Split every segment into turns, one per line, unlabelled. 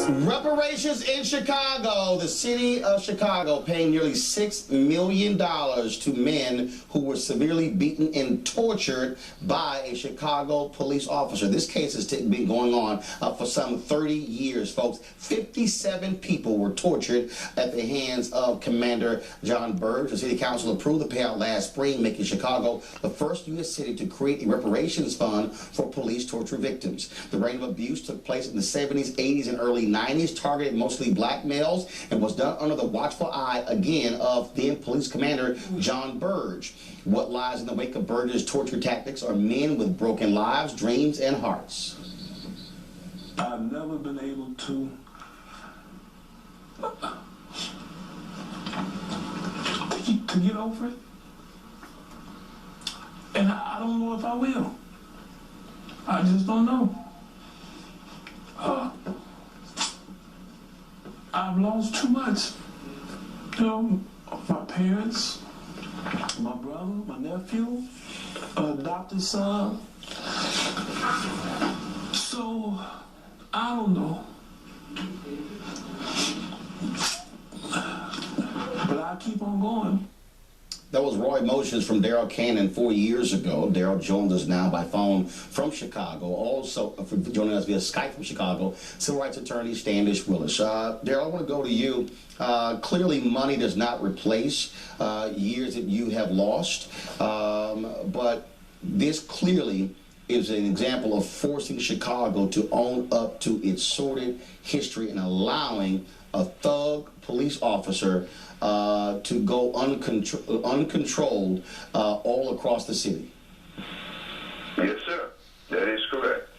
Reparations in Chicago. The city of Chicago paying nearly $6 million to men who were severely beaten and tortured by a Chicago police officer. This case has been going on for some 30 years, folks. 57 people were tortured at the hands of Commander John Burge. The city council approved the payout last spring, making Chicago the first U.S. city to create a reparations fund for police torture victims. The reign of abuse took place in the 70s, 80s, and early 90s, targeted mostly black males, and was done under the watchful eye, again, of then police commander John Burge. What lies in the wake of Burge's torture tactics are men with broken lives, dreams, and hearts.
I've never been able to get over it, and I don't know if I will. I just don't know. I've lost too much. You know, my parents, my brother, my nephew, adopted son. So, I don't know. But I keep on going.
That was raw emotions from Daryl Cannon 4 years ago. Daryl joins us now by phone from Chicago. Also joining us via Skype from Chicago, civil rights attorney Standish Willis. Daryl, I want to go to you. Clearly, money does not replace years that you have lost, but this clearly is an example of forcing Chicago to own up to its sordid history and allowing a thug police officer to go uncontrolled all across the city.
Yes, sir. That is correct.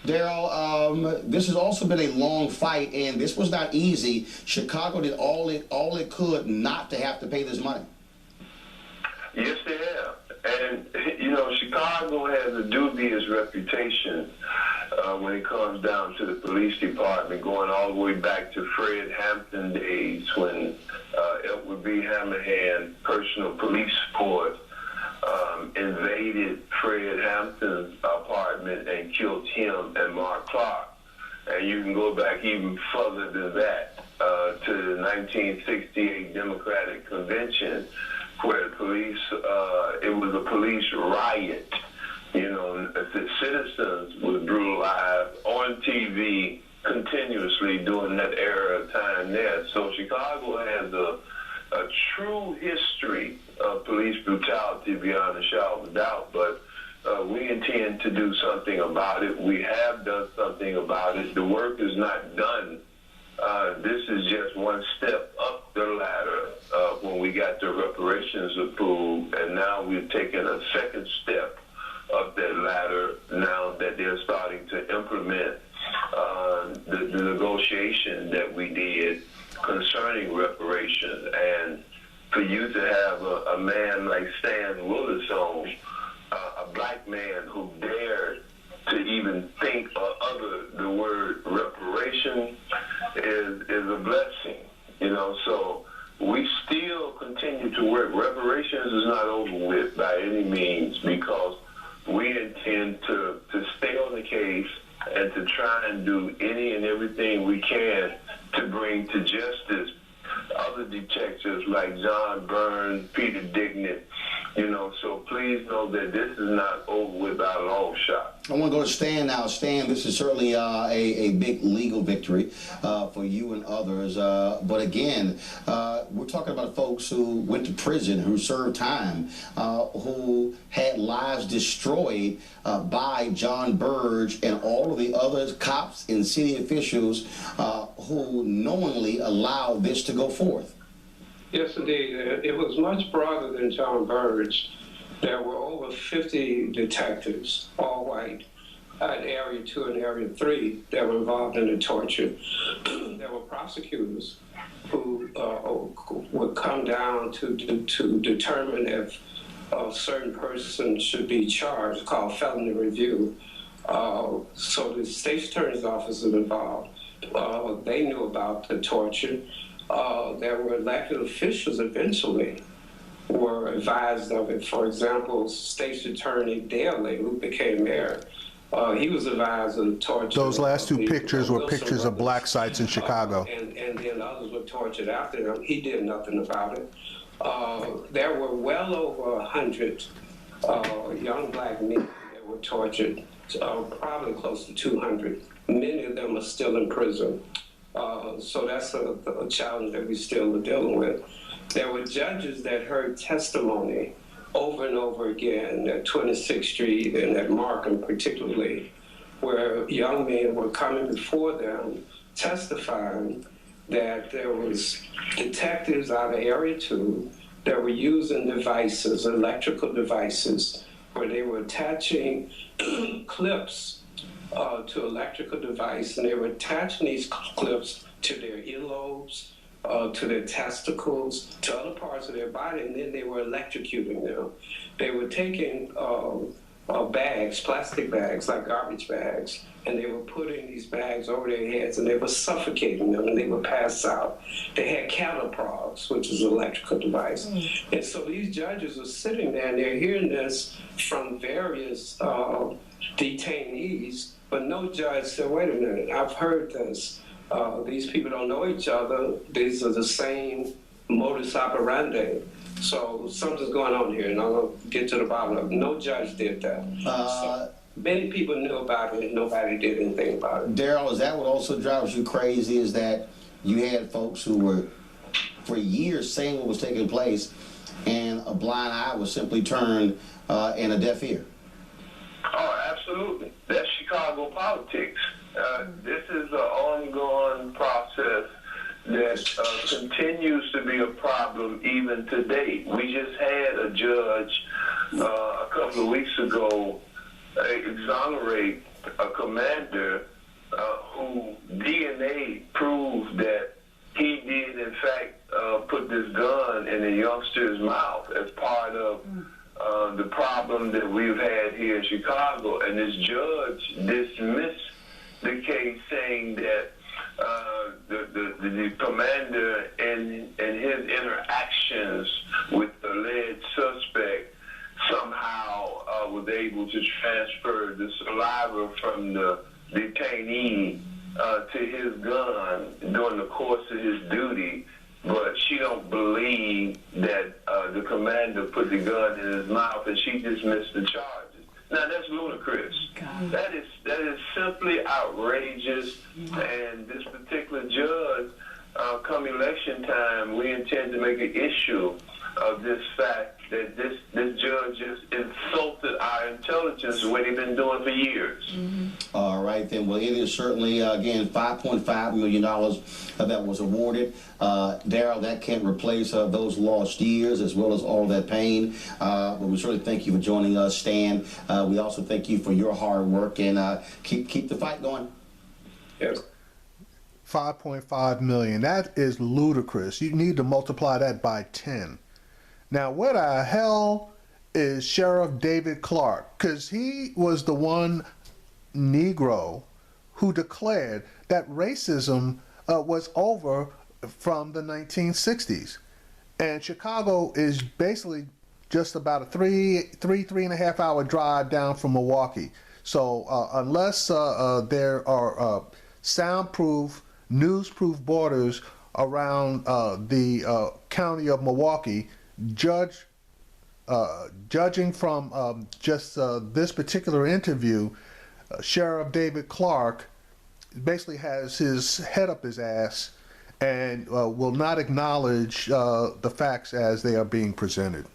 Daryl, this has also been a long fight, and this was not easy. Chicago did all it could not to have to pay this money.
Yes, they have. And, you know, Chicago has a dubious reputation when it comes down to the police department, going all the way back to Fred Hampton days when Edward B. Hammerhand, personal police force, invaded Fred Hampton's apartment and killed him and Mark Clark. And you can go back even further than that to the 1968 Democratic Convention, where police, it was a police riot. You know, the citizens were brutalized on TV continuously during that era of time there. So Chicago has a true history of police brutality beyond a shadow of a doubt, but we intend to do something about it. We have done something about it. The work is not done. This is just one step up the ladder when we got the reparations approved, and now we've taken a second step up that ladder now that they're starting to implement the negotiation that we did concerning reparations. And for you to have a man like Stan Willis on, a black man who dared to even think or utter the word reparation is a blessing, you know. So we still continue to work. Reparations is not over with by any means, because we intend to stay on the case and to try and do any and everything we can to bring to justice other detectives like John Byrne, Peter Dignett, you know. So please know that this is not over with by a long shot.
I want to go to Stan now. Stan, this is certainly a big legal victory for you and others. But again, we're talking about folks who went to prison, who served time, who had lives destroyed by John Burge and all of the other cops and city officials who knowingly allowed this to go forth.
Yes, indeed. It was much broader than John Burge. There were over 50 detectives, all white, at Area 2 and Area 3 that were involved in the torture. There were prosecutors who would come down to determine if a certain person should be charged, called felony review. So the state attorney's office was involved. They knew about the torture. There were elected officials eventually were advised of it. For example, State's Attorney Daley, who became mayor, He was advised of torture.
Those last two
the,
pictures were
Wilson
pictures of
brothers.
black sites in Chicago.
And then others were tortured after him. He did nothing about it. There were well over 100 young black men that were tortured, probably close to 200. Many of them are still in prison. So that's a challenge that we still are dealing with. There were judges that heard testimony over and over again at 26th Street and at Markham particularly, where young men were coming before them testifying that there was detectives out of Area 2 that were using devices, electrical devices, where they were attaching clips to electrical device, and they were attaching these clips to their earlobes, to their testicles, to other parts of their body, and then they were electrocuting them. They were taking bags, plastic bags, like garbage bags, and they were putting these bags over their heads, and they were suffocating them, and they would pass out. They had cattle prods, which is an electrical device. And so these judges are sitting there, and they're hearing this from various detainees, but no judge said, wait a minute, I've heard this. These people don't know each other. These are the same modus operandi. So something's going on here, and I'm going to get to the bottom of it. No judge did that. So many people knew about it, and nobody did anything about it.
Daryl, is that what also drives you crazy, is that you had folks who were, for years, saying what was taking place, and a blind eye was simply turned and a deaf ear?
Oh, absolutely. That's Chicago politics. This is an ongoing process that continues to be a problem even today. We just had a judge a couple of weeks ago exonerate a commander who DNA proved that he did, in fact, put this gun in a youngster's mouth as part of the problem that we've had here in Chicago. And this judge dismissed the case, saying that the commander and his interactions with the alleged suspect somehow was able to transfer the saliva from the detainee to his gun during the course of his duty, but she don't believe that the commander put the gun in his mouth, and she dismissed the charges. Now that's ludicrous. That is simply outrageous. And this particular judge, come election time, we intend to make an issue of this fact that this judge just insulted our intelligence, what he's been doing for years.
All right, then. Well, it is certainly, again, $5.5 million that was awarded. Daryl, that can't replace those lost years as well as all that pain. But we certainly thank you for joining us, Stan. We also thank you for your hard work, and keep the fight going.
Yes.
5.5 million. That is ludicrous. You need to multiply that by 10. Now, where the hell is Sheriff David Clark? Because he was the one Negro who declared that racism was over from the 1960s. And Chicago is basically just about a three and a half hour drive down from Milwaukee. So unless there are soundproof, newsproof borders around the county of Milwaukee, judging from just this particular interview, Sheriff David Clark basically has his head up his ass and will not acknowledge the facts as they are being presented.